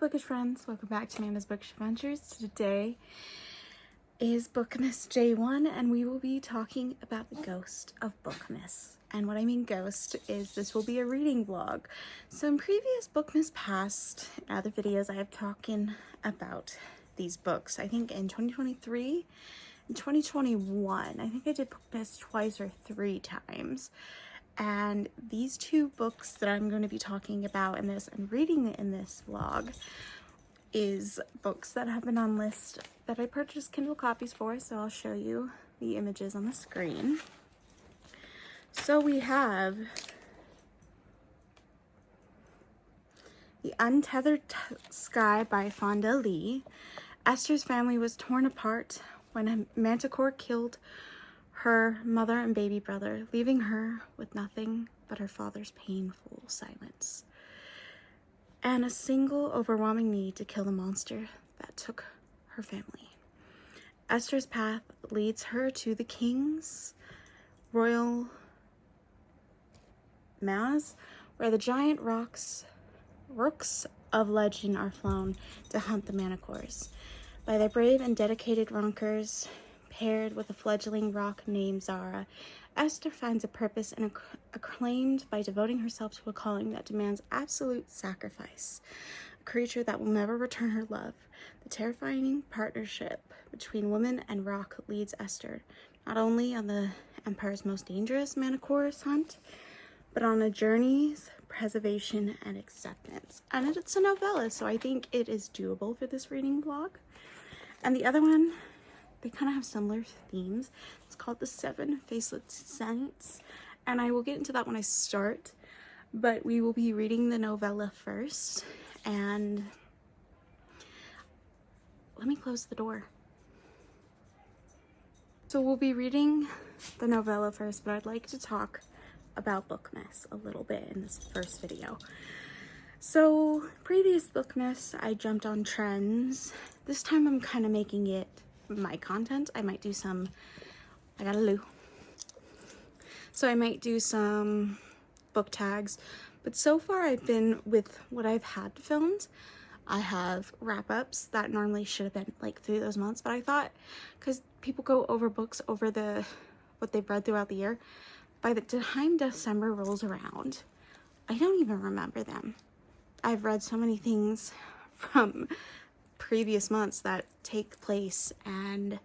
bookish friends, welcome back to Nana's Bookish Adventures. Today is Bookmas J1 and we will be talking about the ghost of Bookmas. And what I mean ghost is this will be a reading vlog. So in previous Bookmas past, in other videos, I have talking about these books. I think in 2023 and 2021, I think I did Bookmas twice or 3 times. And these 2 books that I'm going to be talking about in this and reading in this vlog is books that have been on list that I purchased Kindle copies for, so I'll show you the images on the screen. So we have The Untethered Sky by Fonda Lee. Esther's family was torn apart when a manticore killed her mother and baby brother, leaving her with nothing but her father's painful silence and a single overwhelming need to kill the monster that took her family. Esther's path leads her to the king's royal maze, where the giant rooks of legend are flown to hunt the manticores. By their brave and dedicated ronkers, paired with a fledgling rock named Zara, Esther finds a purpose and acclaimed by devoting herself to a calling that demands absolute sacrifice. A creature that will never return her love. The terrifying partnership between woman and rock leads Esther not only on the Empire's most dangerous manticores hunt, but on a journey's preservation and acceptance. And it's a novella, so I think it is doable for this reading vlog. And the other one, they kind of have similar themes. It's called The Seven Faceless Saints, and I will get into that when I start, but we will be reading the novella first. And let me close the door. So we'll be reading the novella first, but I'd like to talk about Bookmas a little bit in this first video. So previous Bookmas, I jumped on trends. This time I'm kind of making it my content. I might do some, I got a loo, so I might do some book tags, but so far I've been with what I've had filmed. I have wrap-ups that normally should have been like through those months, but I thought, because people go over books over what they've read throughout the year, by the time December rolls around, I don't even remember them. I've read so many things from previous months that take place, and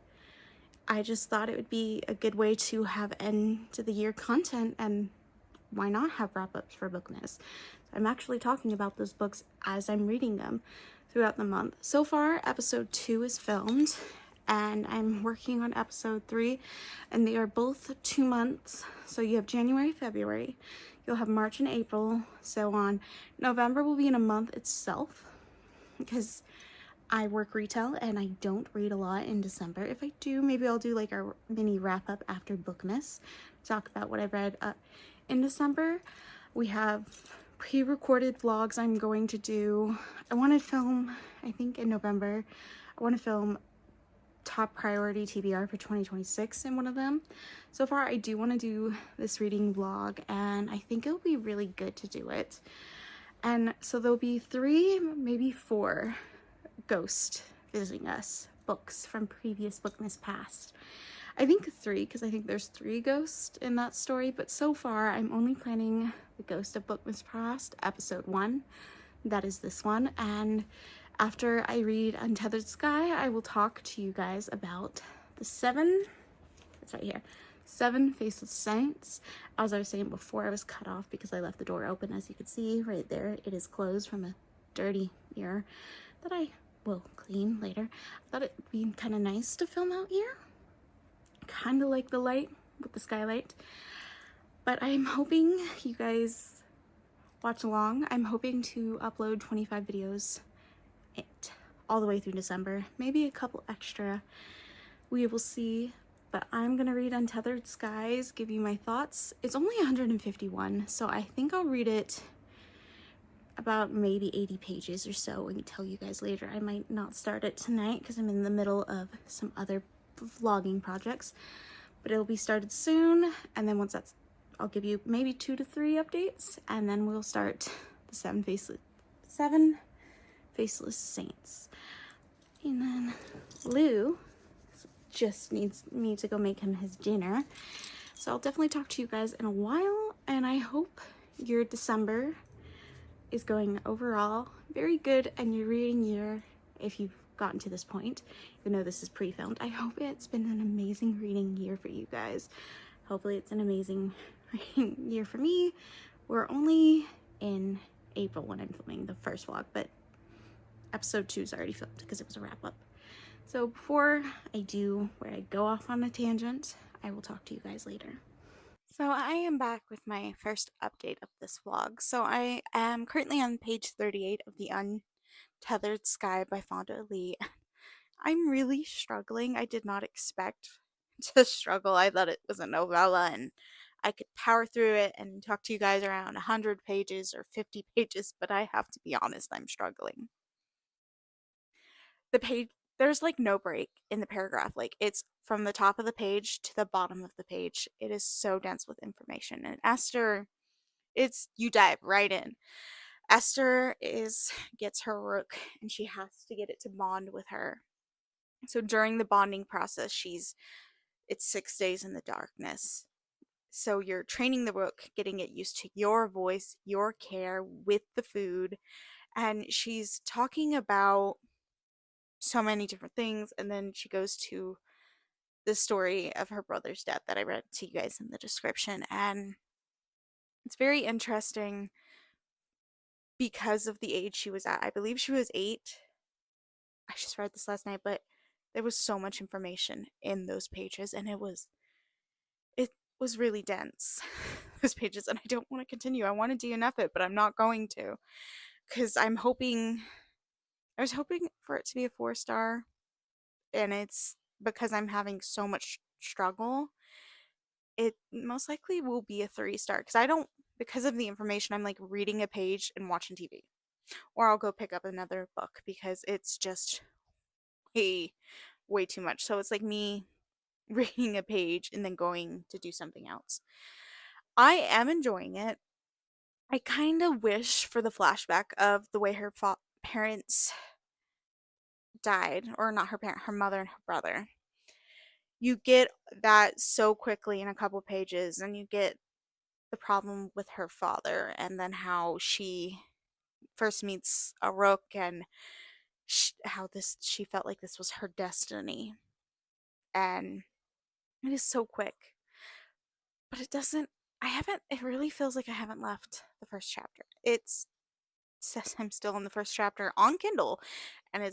I just thought it would be a good way to have end to the year content, and why not have wrap-ups for Bookmas. I'm actually talking about those books as I'm reading them throughout the month. So far, episode 2 is filmed, and I'm working on episode 3, and they are both 2 months. So you have January, February, you'll have March and April, so on. November will be in a month itself, because I work retail and I don't read a lot in December. If I do, maybe I'll do like a mini wrap-up after Bookmas, talk about what I read in December. We have pre-recorded vlogs I'm going to do. I want to film, I think in November, I want to film top priority TBR for 2026 in one of them. So far, I do want to do this reading vlog, and I think it'll be really good to do it. And so there'll be 3, maybe 4 ghost visiting us books from previous Bookmas past. I think 3, because I think there's 3 ghosts in that story, but so far I'm only planning the Ghost of Bookmas Past, episode 1. That is this one, and after I read Untethered Sky, I will talk to you guys about the 7, it's right here, 7 Faceless Saints. As I was saying before, I was cut off because I left the door open. As you can see right there, it is closed from a dirty mirror that I will clean later. I thought it'd be kind of nice to film out here, kind of like the light with the skylight, but I'm hoping you guys watch along. I'm hoping to upload 25 videos all the way through December, maybe a couple extra, we will see. But I'm gonna read Untethered Skies, give you my thoughts. It's only 151, so I think I'll read it about maybe 80 pages or so and tell you guys later. I might not start it tonight because I'm in the middle of some other vlogging projects, but it'll be started soon. And then once that's, I'll give you maybe 2 to 3 updates, and then we'll start the 7 Faceless Saints. And then Lou just needs me to go make him his dinner. So I'll definitely talk to you guys in a while, and I hope your December is going overall very good and your reading year, if you've gotten to this point, even though this is pre-filmed, I hope it's been an amazing reading year for you guys. Hopefully it's an amazing reading year for me. We're only in April when I'm filming the first vlog, but episode 2 is already filmed because it was a wrap-up. So before I do where I go off on a tangent, I will talk to you guys later. So I am back with my first update of this vlog. So I am currently on page 38 of The Untethered Sky by Fonda Lee. I'm really struggling. I did not expect to struggle. I thought it was a novella and I could power through it and talk to you guys around 100 pages or 50 pages, but I have to be honest, I'm struggling. The page, there's like no break in the paragraph. Like, it's from the top of the page to the bottom of the page. It is so dense with information. And Esther, you dive right in. Esther gets her rook and she has to get it to bond with her. So during the bonding process, it's 6 days in the darkness. So you're training the rook, getting it used to your voice, your care with the food. And she's talking about so many different things. And then she goes to the story of her brother's death that I read to you guys in the description. And it's very interesting because of the age she was at. I believe she was 8. I just read this last night, but there was so much information in those pages, and it was really dense, those pages, and I don't want to continue. I want to DNF it, but I'm not going to, because I was hoping for it to be a 4-star, and it's because I'm having so much struggle, it most likely will be a 3-star, because of the information, I'm like reading a page and watching TV, or I'll go pick up another book because it's just way too much. So it's like me reading a page and then going to do something else. I am enjoying it. I kind of wish for the flashback of the way her parents died, or not her parent, her mother and her brother. You get that so quickly in a couple pages, and you get the problem with her father, and then how she first meets a rook, and how she felt like this was her destiny, and it is so quick. But it really feels like I haven't left the first chapter. It says I'm still in the first chapter on Kindle, and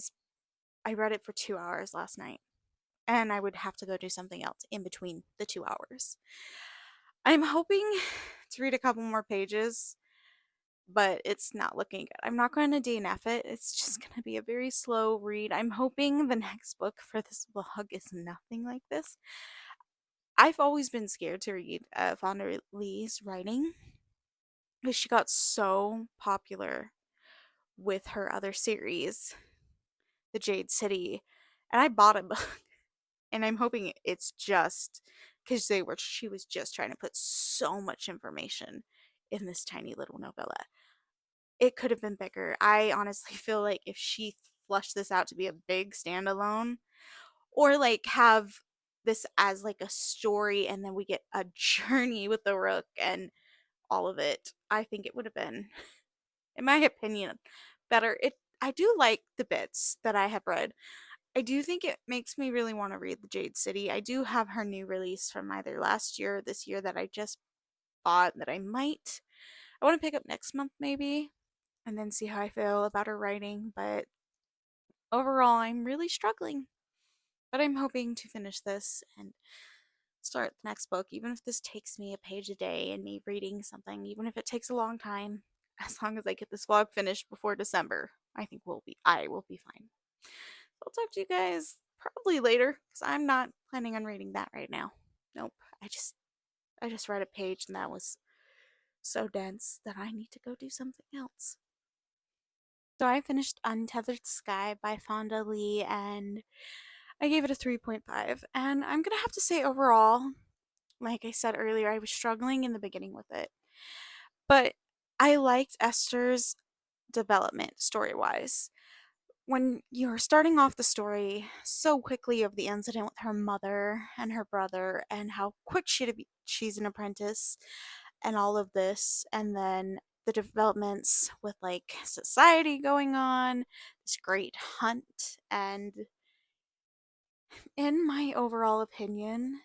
I read it for 2 hours last night, and I would have to go do something else in between the 2 hours. I'm hoping to read a couple more pages, but it's not looking good. I'm not going to DNF it. It's just going to be a very slow read. I'm hoping the next book for this vlog is nothing like this. I've always been scared to read Fonda Lee's writing because she got so popular with her other series, The Jade City, and I bought a book, and I'm hoping it's just because she was just trying to put so much information in this tiny little novella. It could have been bigger. I honestly feel like if she flushed this out to be a big standalone, or like have this as like a story and then we get a journey with the rook and all of it, I think it would have been, in my opinion, better. I do like the bits that I have read. I do think it makes me really want to read The Jade City. I do have her new release from either last year or this year that I just bought that I want to pick up next month maybe, and then see how I feel about her writing. But overall, I'm really struggling. But I'm hoping to finish this and start the next book, even if this takes me a page a day and me reading something, even if it takes a long time. As long as I get this vlog finished before December, I will be fine. I'll talk to you guys probably later, because I'm not planning on reading that right now. Nope. I just read a page and that was so dense that I need to go do something else. So I finished Untethered Sky by Fonda Lee, and I gave it a 3.5. And I'm gonna have to say overall, like I said earlier, I was struggling in the beginning with it. But I liked Esther's development story-wise. when you're starting off the story so quickly of the incident with her mother and her brother and how quick she's an apprentice and all of this, and then the developments with like society going on, this great hunt, and in my overall opinion,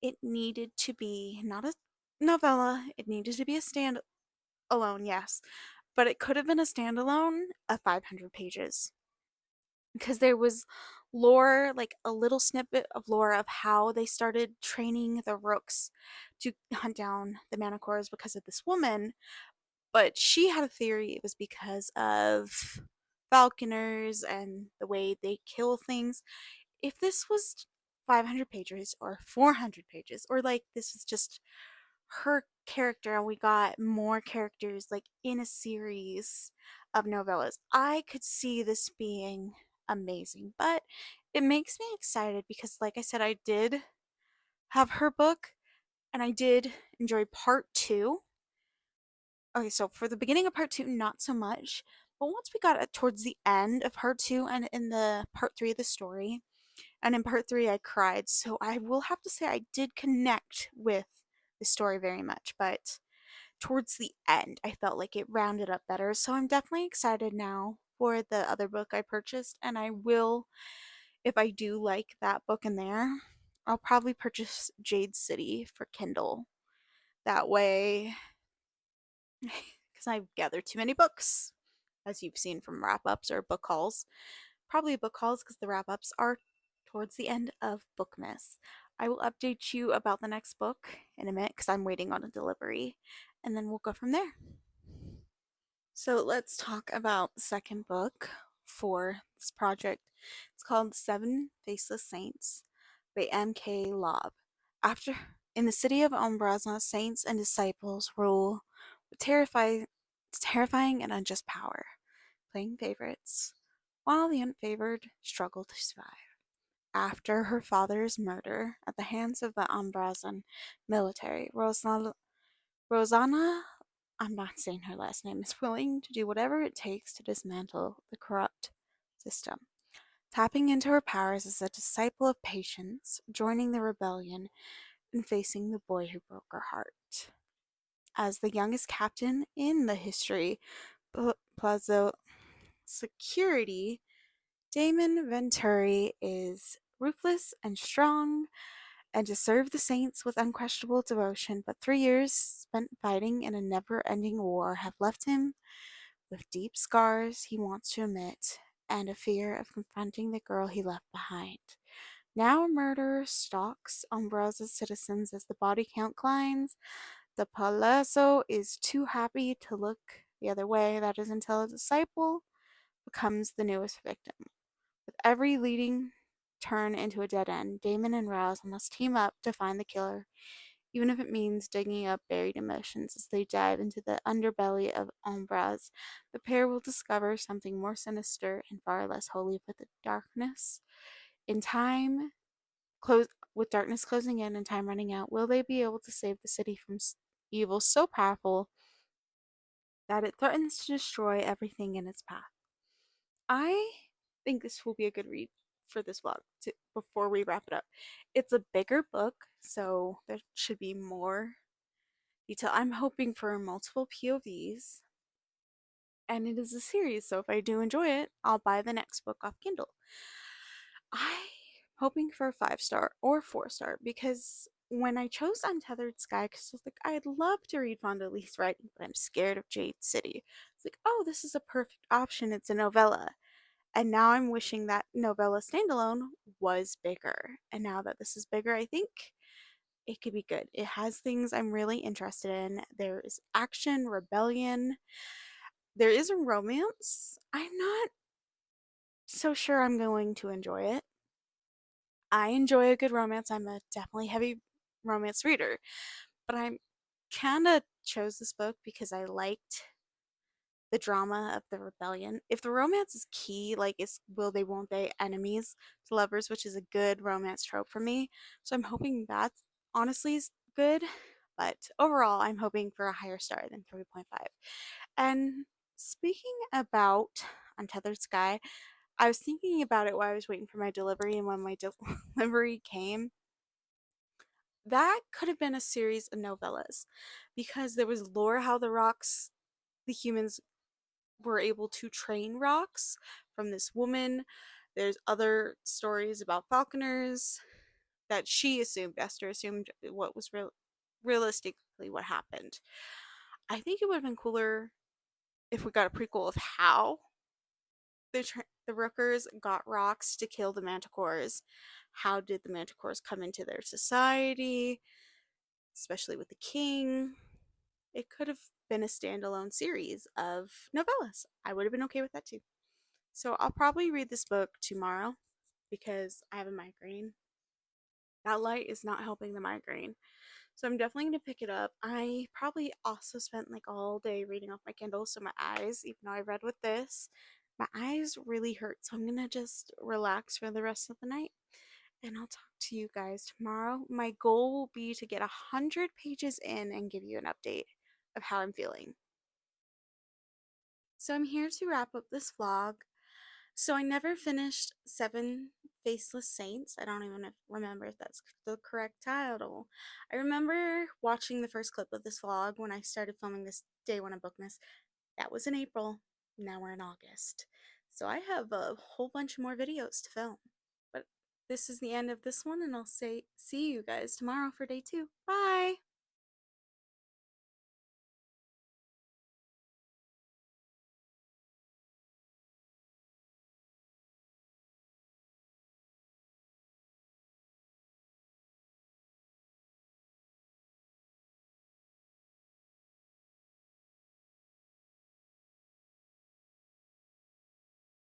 it needed to be not a novella, it needed to be a standalone, yes, but it could have been a standalone of 500 pages because there was lore, like a little snippet of lore of how they started training the rooks to hunt down the manticores because of this woman. But she had a theory it was because of falconers and the way they kill things. If this was 500 pages or 400 pages, or like this was just her character and we got more characters like in a series of novellas, I could see this being amazing. But it makes me excited because, like I said, I did have her book and I did enjoy part two. Okay, so for the beginning of part two, not so much. But once we got towards the end of part two and in the part three of the story, and in part three, I cried. So I will have to say I did connect with the story very much. But towards the end, I felt like it rounded up better. So I'm definitely excited now for the other book I purchased. And I will, if I do like that book in there, I'll probably purchase Jade City for Kindle. That way, because I've gathered too many books, as you've seen from wrap ups or book hauls. Probably book hauls because the wrap ups are towards the end of Bookmas. I will update you about the next book in a minute because I'm waiting on a delivery, and then we'll go from there. So let's talk about the second book for this project. It's called Seven Faceless Saints by M.K. Lobb. After in the city of Umbraza, saints and disciples rule with terrifying and unjust power, playing favorites, while the unfavored struggle to survive. After her father's murder at the hands of the Umbrazan military, Rosanna, I'm not saying her last name, is willing to do whatever it takes to dismantle the corrupt system. Tapping into her powers as a disciple of patience, joining the rebellion, and facing the boy who broke her heart. As the youngest captain in the history, Plaza Security, Damon Venturi is ruthless and strong, and to serve the Saints with unquestionable devotion, but 3 years spent fighting in a never-ending war have left him with deep scars he wants to admit, and a fear of confronting the girl he left behind. Now a murderer stalks Umbraza's citizens as the body count climbs. The Palazzo is too happy to look the other way, that is until a disciple becomes the newest victim. With every leading turn into a dead end, Damon and Rouse must team up to find the killer, even if it means digging up buried emotions as they dive into the underbelly of Umbraz. The pair will discover something more sinister and far less holy with the darkness. In time, with darkness closing in and time running out, will they be able to save the city from evil so powerful that it threatens to destroy everything in its path? I think this will be a good read for this vlog before we wrap it up. It's a bigger book, so there should be more detail. I'm hoping for multiple POVs, and it is a series, so if I do enjoy it, I'll buy the next book off Kindle. I'm hoping for a 5-star or 4-star because when I chose Untethered Sky, because I was like, I'd love to read Fonda Lee's writing, but I'm scared of Jade City. It's like, oh, this is a perfect option. It's a novella. And now I'm wishing that novella standalone was bigger. And now that this is bigger, I think it could be good. It has things I'm really interested in. There is action, rebellion. There is a romance. I'm not so sure I'm going to enjoy it. I enjoy a good romance. I'm a definitely heavy romance reader. But I kind of chose this book because I liked the drama of the rebellion. If the romance is key, like it's will they, won't they, enemies to lovers, which is a good romance trope for me. So I'm hoping that honestly is good. But overall, I'm hoping for a higher star than 3.5. And speaking about Untethered Sky. I was thinking about it while I was waiting for my delivery, and when my delivery came, that could have been a series of novellas because there was lore how the humans were able to train rocks from this woman. There's other stories about falconers that Esther assumed what was realistically what happened. I think it would have been cooler if we got a prequel of how the Rookers got rocks to kill the Manticores. How did the Manticores come into their society, especially with the king? It could have been a standalone series of novellas. I would have been okay with that too. So I'll probably read this book tomorrow because I have a migraine. That light is not helping the migraine. So I'm definitely going to pick it up. I probably also spent like all day reading off my Kindle, so my eyes, even though I read with this, my eyes really hurt. So I'm going to just relax for the rest of the night. And I'll talk to you guys tomorrow. My goal will be to get 100 pages in and give you an update of how I'm feeling. So I'm here to wrap up this vlog. So I never finished Seven Faceless Saints. I don't even remember if that's the correct title. I remember watching the first clip of this vlog when I started filming this day one of Bookmas. That was in April. Now we're in August. So I have a whole bunch more videos to film. But this is the end of this one, and I'll see you guys tomorrow for day 2. Bye!